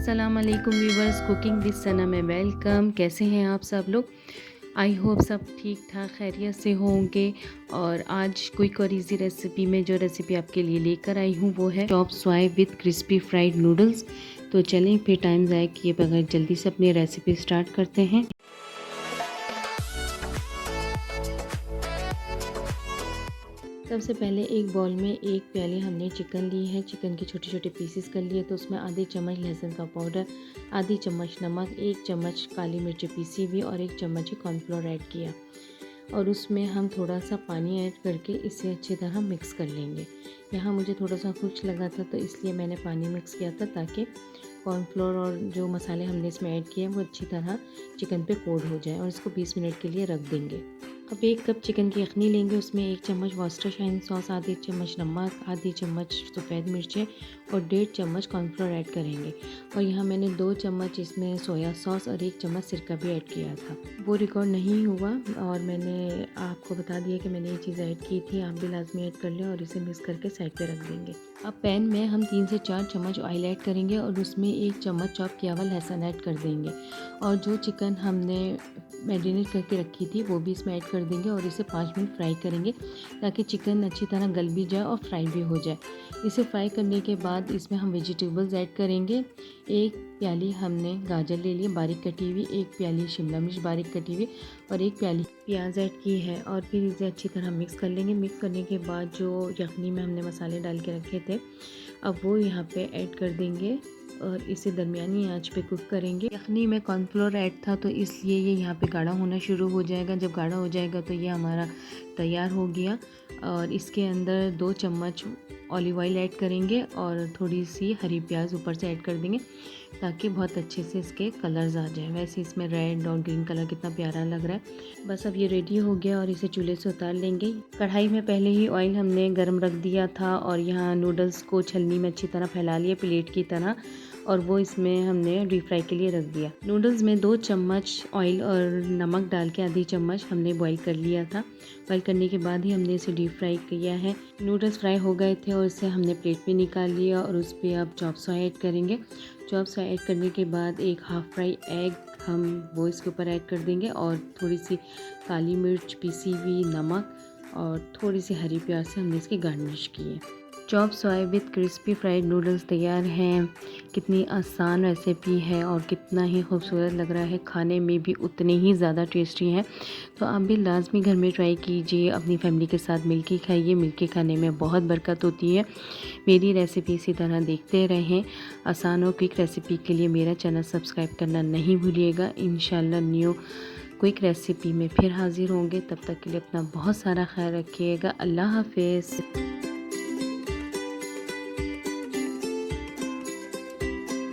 अस्सलाम वालेकुम viewers, cooking with सना में वेलकम। कैसे हैं आप सब लोग? आई होप सब ठीक ठाक खैरियत से होंगे। और आज क्विक और इजी रेसिपी में जो रेसिपी आपके लिए लेकर आई हूँ वो है chop suey with crispy fried noodles. तो चलें फिर टाइम ज़ाया किए बगैर जल्दी से अपनी रेसिपी स्टार्ट करते हैं। सबसे पहले एक बाउल में एक प्याली हमने चिकन ली है। चिकन के छोटे छोटे पीसेस कर लिए। तो उसमें आधी चम्मच लहसुन का पाउडर, आधी चम्मच नमक, एक चम्मच काली मिर्च पीसी हुई और एक चम्मच कॉर्नफ्लोर ऐड किया। और उसमें हम थोड़ा सा पानी ऐड करके इसे अच्छी तरह मिक्स कर लेंगे। यहाँ मुझे थोड़ा सा खुश्क लगा था तो इसलिए मैंने पानी मिक्स किया था ताकि कॉर्नफ्लोर और जो मसाले हमने इसमें ऐड किए हैं वो अच्छी तरह चिकन पे कोट हो जाए। और इसको 20 मिनट के लिए रख देंगे। अब एक कप चिकन की यखनी लेंगे। उसमें एक चम्मच वॉस्टरशाइन सॉस, आधी चम्मच नमक, आधी चम्मच सफ़ेद मिर्चें और 1.5 चम्मच कॉर्नफ्लोर ऐड करेंगे। और यहाँ मैंने 2 चम्मच इसमें सोया सॉस और 1 चम्मच सिरका भी ऐड किया था। वो रिकॉर्ड नहीं हुआ और मैंने आपको बता दिया कि मैंने ये चीज़ ऐड की थी। आप भी लाजमी ऐड कर लें और इसे मिक्स करके साइड पे रख देंगे। अब पैन में हम 3 से 4 चम्मच ऑयल ऐड करेंगे और उसमें 1 चम्मच चॉप किया हुआ लहसुन ऐड कर देंगे। और जो चिकन हमने मैरिनेट करके रखी थी वो भी इसमें ऐड कर देंगे और इसे 5 मिनट फ्राई करेंगे ताकि चिकन अच्छी तरह गल भी जाए और फ्राई भी हो जाए। इसे फ्राई करने के बाद इसमें हम वेजिटेबल्स ऐड करेंगे। 1 प्याली हमने गाजर ले ली बारीक कटी हुई, 1 प्याली शिमला मिर्च बारीक कटी हुई और 1 प्याली प्याज ऐड की है। और फिर इसे अच्छी तरह मिक्स कर लेंगे। मिक्स करने के बाद जो यखनी में हमने मसाले डाल के रखे थे अब वो यहाँ पे ऐड कर देंगे और इसे दरमियानी आंच पे कुक करेंगे। यखनी में कॉर्नफ्लोर ऐड था तो इसलिए ये यहाँ पे गाढ़ा होना शुरू हो जाएगा। जब गाढ़ा हो जाएगा तो ये हमारा तैयार हो गया। और इसके अंदर 2 चम्मच ऑलिव ऑयल ऐड करेंगे और थोड़ी सी हरी प्याज ऊपर से ऐड कर देंगे ताकि बहुत अच्छे से इसके कलर्स आ जाए। वैसे इसमें रेड और ग्रीन कलर कितना प्यारा लग रहा है। बस अब ये रेडी हो गया और इसे चूल्हे से उतार लेंगे। कढ़ाई में पहले ही ऑयल हमने गर्म रख दिया था और यहाँ नूडल्स को छलनी में अच्छी तरह फैला लिया प्लेट की तरह और वो इसमें हमने डीप फ्राई के लिए रख दिया। नूडल्स में 2 चम्मच ऑयल और नमक डाल के आधी चम्मच हमने बॉईल कर लिया था। बॉईल करने के बाद ही हमने इसे डीप फ्राई किया है। नूडल्स फ्राई हो गए थे और इसे हमने प्लेट पे निकाल लिया और उस पर अब चॉप सॉय ऐड करेंगे। चॉप सॉय ऐड करने के बाद एक हाफ फ्राई एग हम वो इसके ऊपर ऐड कर देंगे और थोड़ी सी काली मिर्च पीसी हुई, नमक और थोड़ी सी हरी प्याज से हमने इसकी गार्निश की है। Chop soy with crispy fried noodles तैयार हैं। कितनी आसान रेसिपी है और कितना ही खूबसूरत लग रहा है। खाने में भी उतने ही ज़्यादा टेस्टी हैं। तो आप भी लाजमी घर में ट्राई कीजिए। अपनी फैमिली के साथ मिलके खाइए। मिलके खाने में बहुत बरकत होती है। मेरी रेसिपी इसी तरह देखते रहें। आसान और क्विक रेसिपी के लिए मेरा चैनल सब्सक्राइब करना नहीं भूलिएगा। इंशाल्लाह न्यू क्विक रेसिपी में फिर हाज़िर होंगे। तब तक के लिए अपना बहुत सारा ख्याल रखिएगा। अल्लाह हाफिज़।